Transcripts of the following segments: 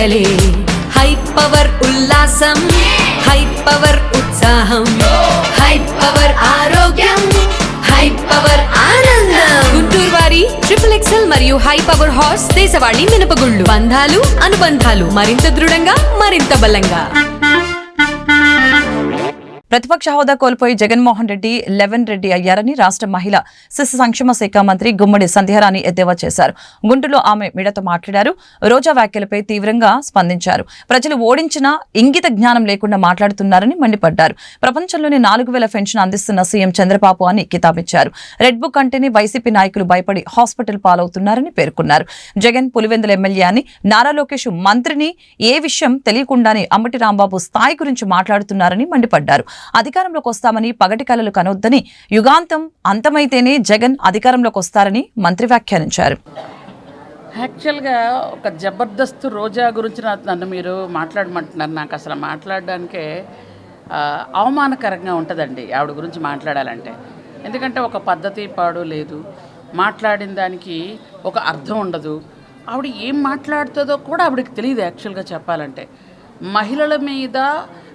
పండగలే high power ఉల్లాసం high power ఉత్సాహం high power ఆరోగ్యం హై పవర్ ఆనందం. గుంటూరు వారి XXL మరియు హై పవర్ హార్స్ దేశవాళీ మినపగుళ్ళు. బంధాలు అనుబంధాలు మరింత దృఢంగా మరింత బలంగా. ప్రతిపక్ష హోదా కోల్పోయి జగన్మోహన్ రెడ్డి లెవెన్ రెడ్డి అయ్యారని రాష్ట్ర మహిళా శిశు సంక్షేమ శాఖ మంత్రి గుమ్మడి సంధ్యారాణి ఎద్దేవా చేశారు. గుంటూరులో ఆమె మీడియాతో మాట్లాడారు. రోజా వ్యాఖ్యలపై తీవ్రంగా స్పందించారు. ప్రజలు ఓడించినా ఇంగిత జ్ఞానం లేకుండా మాట్లాడుతున్నారని మండిపడ్డారు. ప్రపంచంలోనే 4,000 పెన్షన్ అందిస్తున్న సీఎం చంద్రబాబు అని కితాబిచ్చారు. రెడ్ బుక్ అంటేనే వైసీపీ నాయకులు భయపడి హాస్పిటల్ పాలవుతున్నారని పేర్కొన్నారు. జగన్ పులివెందుల ఎమ్మెల్యే అని, నారా లోకేష్ మంత్రిని ఏ విషయం తెలియకుండానే అంబటి రాంబాబు స్థాయి గురించి మాట్లాడుతున్నారని మండిపడ్డారు. అధికారంలోకి వస్తామని పగటి కలలు కనొద్దని, యుగాంతం అంతమైతేనే జగన్ అధికారంలోకి వస్తారని మంత్రి వ్యాఖ్యానించారు. యాక్చువల్గా ఒక జబర్దస్త్ రోజా గురించి నన్ను మీరు మాట్లాడమంటున్నారు. నాకు అసలు మాట్లాడడానికే అవమానకరంగా ఉంటుందండి ఆవిడ గురించి మాట్లాడాలంటే. ఎందుకంటే ఒక పద్ధతి పాడు లేదు, మాట్లాడిన దానికి ఒక అర్థం ఉండదు. ఆవిడ ఏం మాట్లాడుతుందో కూడా ఆవిడకి తెలియదు. యాక్చువల్గా చెప్పాలంటే మహిళల మీద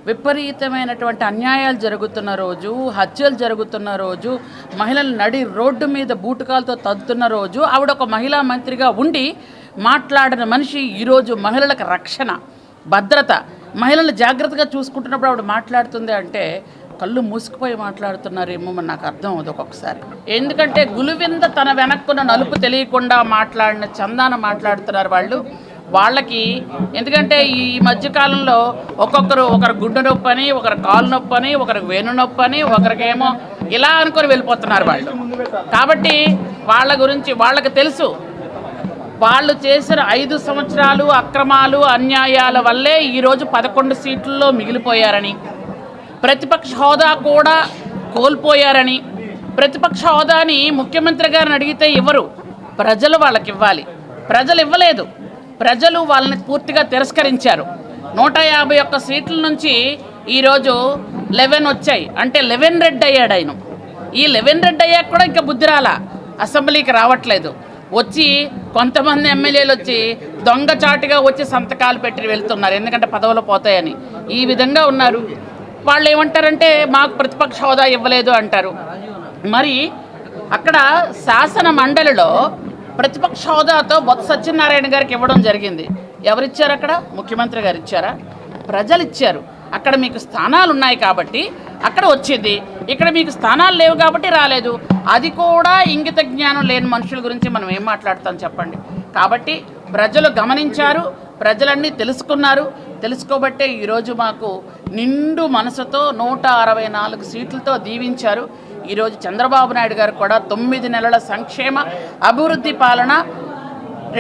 విపరీతమైనటువంటి అన్యాయాలు జరుగుతున్న రోజు, హత్యలు జరుగుతున్న రోజు, మహిళలు నడి రోడ్డు మీద బూటకాలతో తద్దుతున్న రోజు ఆవిడ ఒక మహిళా మంత్రిగా ఉండి మాట్లాడిన మనిషి ఈరోజు మహిళలకు రక్షణ, భద్రత, మహిళలు జాగ్రత్తగా చూసుకుంటున్నప్పుడు ఆవిడ మాట్లాడుతుంది అంటే కళ్ళు మూసుకుపోయి మాట్లాడుతున్నారేమో మరి నాకు అర్థం అవుతుంది ఒక్కొక్కసారి. ఎందుకంటే గులువింద తన వెనక్కున్న నలుపు తెలియకుండా మాట్లాడిన చందాన మాట్లాడుతున్నారు వాళ్ళకి. ఎందుకంటే ఈ మధ్యకాలంలో ఒకరు గుండె నొప్పి అని, ఒకరు కాలు నొప్పి అని, ఒకరికి వేణు నొప్పి అని, ఒకరికేమో ఇలా అనుకొని వెళ్ళిపోతున్నారు వాళ్ళు. కాబట్టి వాళ్ళ గురించి వాళ్ళకి తెలుసు, వాళ్ళు చేసిన 5 సంవత్సరాలు అక్రమాలు అన్యాయాల వల్లే ఈరోజు 11 సీట్లలో మిగిలిపోయారని, ప్రతిపక్ష హోదా కూడా కోల్పోయారని. ప్రతిపక్ష హోదాని ముఖ్యమంత్రి గారిని అడిగితే ఇవ్వరు, ప్రజలు వాళ్ళకి ఇవ్వాలి. ప్రజలు ఇవ్వలేదు, ప్రజలు వాళ్ళని పూర్తిగా తిరస్కరించారు. 151 సీట్ల నుంచి ఈరోజు 11 వచ్చాయి. అంటే 11 రెడ్ అయ్యాడు ఆయన. ఈ 11 రెడ్ అయ్యాక కూడా ఇంకా బుద్ధి రాలా, అసెంబ్లీకి రావట్లేదు. వచ్చి కొంతమంది ఎమ్మెల్యేలు వచ్చి దొంగచాటుగా వచ్చి సంతకాలు పెట్టి వెళ్తున్నారు, ఎందుకంటే పదవులు పోతాయని. ఈ విధంగా ఉన్నారు. వాళ్ళు ఏమంటారంటే మాకు ప్రతిపక్ష హోదా ఇవ్వలేదు అంటారు. మరి అక్కడ శాసన మండలిలో ప్రతిపక్ష హోదాతో బొత్స సత్యనారాయణ గారికి ఇవ్వడం జరిగింది. ఎవరిచ్చారు అక్కడ? ముఖ్యమంత్రి గారు ఇచ్చారా? ప్రజలు ఇచ్చారు. అక్కడ మీకు స్థానాలు ఉన్నాయి కాబట్టి అక్కడ వచ్చింది, ఇక్కడ మీకు స్థానాలు లేవు కాబట్టి రాలేదు. అది కూడా ఇంగిత జ్ఞానం లేని మనుషుల గురించి మనం ఏం మాట్లాడతాం చెప్పండి. కాబట్టి ప్రజలు గమనించారు, ప్రజలన్నీ తెలుసుకున్నారు. తెలుసుకోబట్టే ఈరోజు మాకు నిండు మనసుతో 164 సీట్లతో దీవించారు. ఈరోజు చంద్రబాబు నాయుడు గారు కూడా 9 నెలల సంక్షేమ అభివృద్ధి పాలన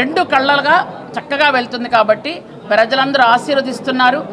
2 కళ్ళలుగా చక్కగా వెళ్తుంది. కాబట్టి ప్రజలందరూ ఆశీర్వదిస్తున్నారు.